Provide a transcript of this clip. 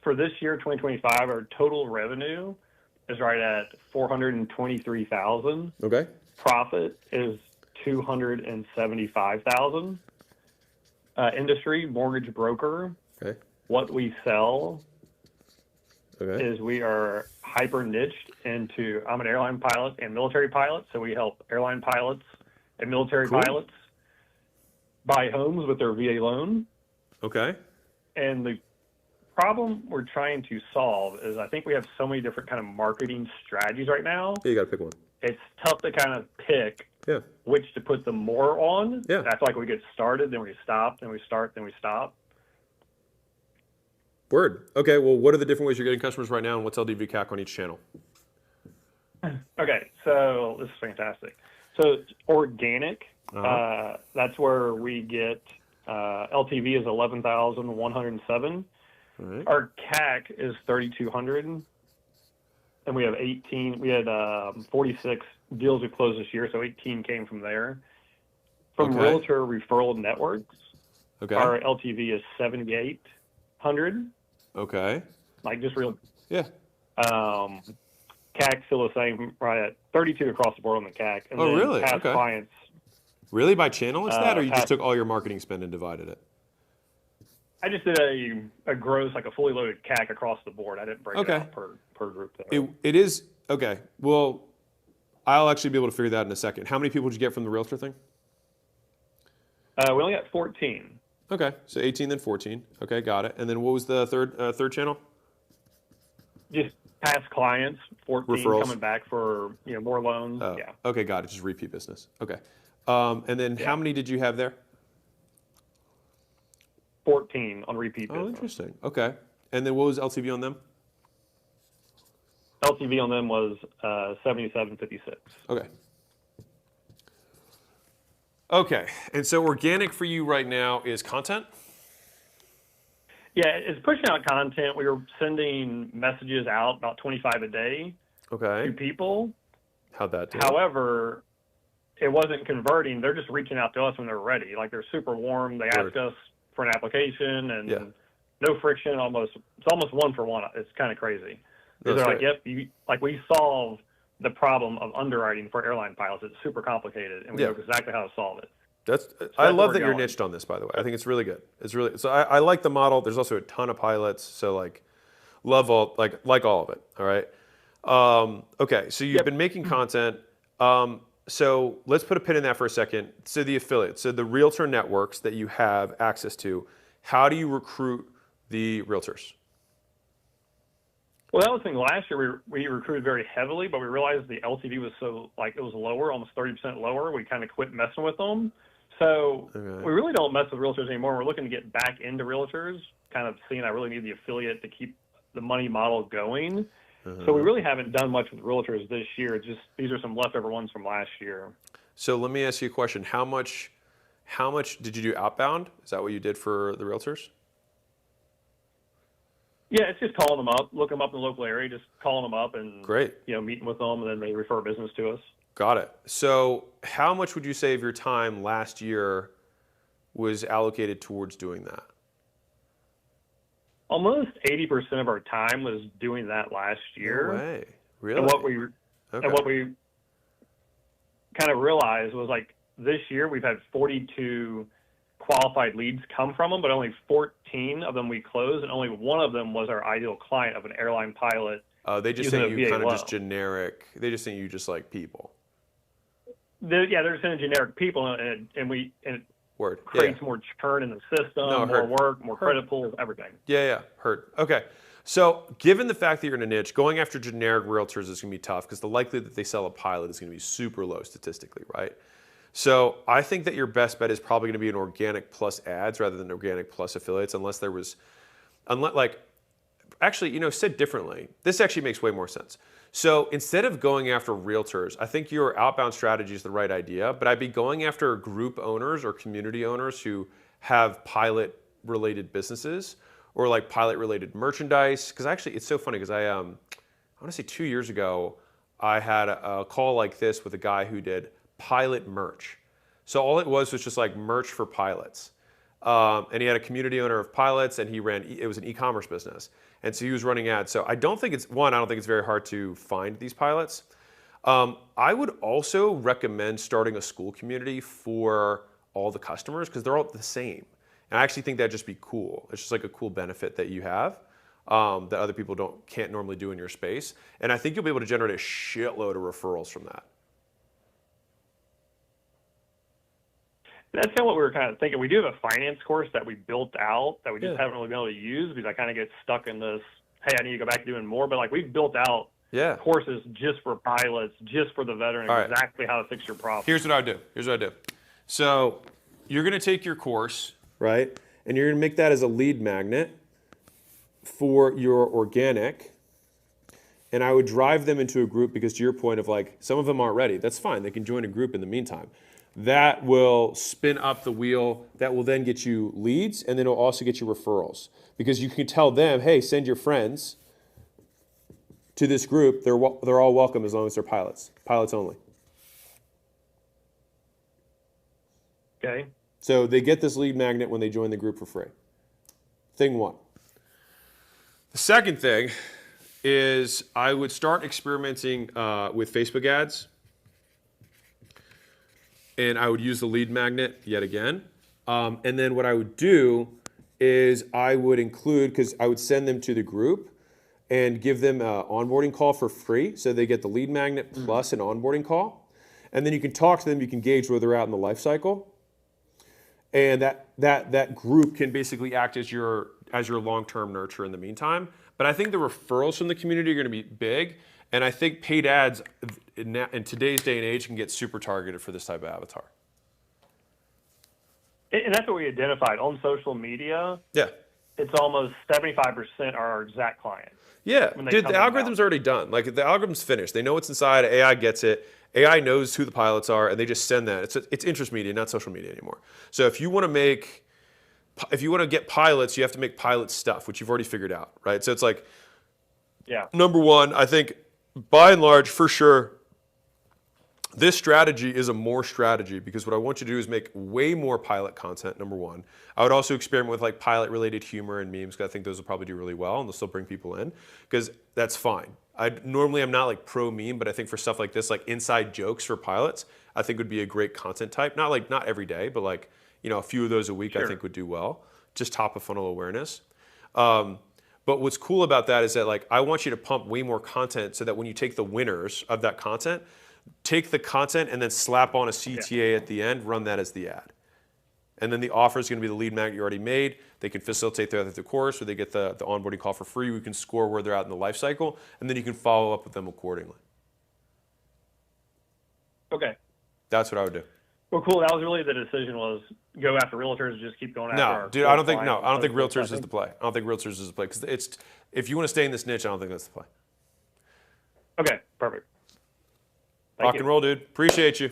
for this year, 2025, our total revenue is right at 423,000. Okay. Profit is 275,000. Industry, mortgage broker. Okay. What we sell Okay. is we are hyper niched into, I'm an airline pilot and military pilot, so we help airline pilots and military pilots buy homes with their VA loan. Okay. And the problem we're trying to solve is I think we have so many different kind of marketing strategies right now. Yeah, you got to pick one. It's tough to kind of pick Yeah. which to put the more on. Yeah. And I feel like we get started, then we stop, then we start, then we stop. Word. Okay, well, what are the different ways you're getting customers right now, and what's LTV CAC on each channel? Okay, so this is fantastic. So it's organic. That's where we get LTV is 11,107. All right. Our CAC is 3,200, and we have 18. We had 46 deals we closed this year, so 18 came from there. From realtor referral networks, our LTV is 7,800. Okay. Like just real. Yeah. CAC still the same, right at 32 across the board on the CAC. And then really? past clients. Really, by channel it's that, or you just took all your marketing spend and divided it? I just did a gross, like a fully loaded CAC across the board. I didn't break it out per group there. It is, okay. Well, I'll actually be able to figure that in a second. How many people did you get from the realtor thing? We only got 14. Okay, so 18 then 14. Okay, got it. And then what was the third channel? Just past clients, 14 referrals. Coming back for more loans. Oh, yeah. Okay, got it. Just repeat business. Okay. And then how many did you have there? 14 on repeat business. Oh, interesting. Okay. And then what was LTV on them? LTV on them was 77.56. Okay. Okay. And so organic for you right now is content? Yeah, it's pushing out content. We were sending messages out about 25 a day to people. How'd that do? However, it wasn't converting. They're just reaching out to us when they're ready. Like they're super warm. They ask us for an application and no friction. It's almost one for one. It's kind of crazy. They're like, yep, we solve the problem of underwriting for airline pilots. It's super complicated, and we know exactly how to solve it. I love that you're niched on this, by the way. I think it's really good. It's really so. I like the model. There's also a ton of pilots, so like all of it. All right. Okay, so you've been making content. So let's put a pin in that for a second. So the affiliates, so the realtor networks that you have access to, how do you recruit the realtors? Well, that was the thing. Last year we recruited very heavily, but we realized the LTV was so it was lower, almost 30% lower. We kind of quit messing with them. So we really don't mess with realtors anymore. We're looking to get back into realtors, kind of seeing I really need the affiliate to keep the money model going. So we really haven't done much with realtors this year. It's just these are some leftover ones from last year. So let me ask you a question. How much did you do outbound? Is that what you did for the realtors? Yeah, it's just calling them up, looking them up in the local area, just calling them up and meeting with them, and then they refer business to us. Got it. So how much would you say of your time last year was allocated towards doing that? Almost 80% of our time was doing that last year. No way. Really? And what we kind of realized was this year we've had 42 qualified leads come from them, but only 14 of them we closed, and only one of them was our ideal client of an airline pilot. They just think you kind of just generic. They just think you just like people. They're just sending generic people, and it creates more churn in the system, more work, more credit pools, everything. Yeah, heard. Okay. So given the fact that you're in a niche, going after generic realtors is going to be tough because the likelihood that they sell a pilot is going to be super low statistically, right? So I think that your best bet is probably going to be an organic plus ads rather than organic plus affiliates, said differently, this actually makes way more sense. So instead of going after realtors, I think your outbound strategy is the right idea, but I'd be going after group owners or community owners who have pilot-related businesses or like pilot-related merchandise. Because actually, it's so funny because I want to say 2 years ago, I had a call like this with a guy who did pilot merch. So all it was just like merch for pilots. And he had a community owner of pilots, and it was an e-commerce business. And so he was running ads. So I don't think it's very hard to find these pilots. I would also recommend starting a school community for all the customers because they're all the same. And I actually think that'd just be cool. It's just like a cool benefit that you have that other people can't normally do in your space. And I think you'll be able to generate a shitload of referrals from that. That's kind of what we were kind of thinking. We do have a finance course that we built out that we just haven't really been able to use because I kind of get stuck in this, hey, I need to go back to doing more. But like we've built out courses just for pilots, just for the veteran, exactly how to fix your problem. Here's what I do. So you're going to take your course, right? And you're going to make that as a lead magnet for your organic. And I would drive them into a group because to your point of like, some of them aren't ready. That's fine. They can join a group in the meantime. That will spin up the wheel. That will then get you leads, and then it'll also get you referrals. Because you can tell them, hey, send your friends to this group. They're all welcome as long as they're pilots. Pilots only. Okay. So they get this lead magnet when they join the group for free. Thing one. The second thing is I would start experimenting with Facebook ads. And I would use the lead magnet yet again. And then what I would do is I would include, because I would send them to the group and give them an onboarding call for free. So they get the lead magnet plus an onboarding call. And then you can talk to them, you can gauge where they're at in the life cycle. And that group can basically act as your long-term nurture in the meantime. But I think the referrals from the community are going to be big. And I think paid ads in today's day and age can get super targeted for this type of avatar. And that's what we identified on social media. Yeah. It's almost 75% are our exact clients. Yeah, dude, the algorithm's already done. Like the algorithm's finished. They know what's inside. AI gets it. AI knows who the pilots are, and they just send that. It's interest media, not social media anymore. So if you want to get pilots, you have to make pilot stuff, which you've already figured out, right? So it's like, number one, I think by and large, for sure, this strategy is a more strategy because what I want you to do is make way more pilot content, number one. I would also experiment with like pilot-related humor and memes because I think those will probably do really well and they'll still bring people in because that's fine. Normally I'm not like pro meme, but I think for stuff like this, like inside jokes for pilots, I think would be a great content type. Not every day, but like, a few of those a week I think would do well. Just top of funnel awareness. But what's cool about that is that like I want you to pump way more content so that when you take the winners of that content, take the content and then slap on a CTA at the end, run that as the ad. And then the offer is going to be the lead magnet you already made. They can facilitate throughout the course or they get the onboarding call for free. We can score where they're at in the life cycle and then you can follow up with them accordingly. Okay. That's what I would do. Well, cool. That was really the decision was go after realtors and just keep going after our dude, I don't think realtors is the play. I don't think realtors is the play because if you want to stay in this niche, I don't think that's the play. Okay, perfect. Rock and roll, dude. Appreciate you.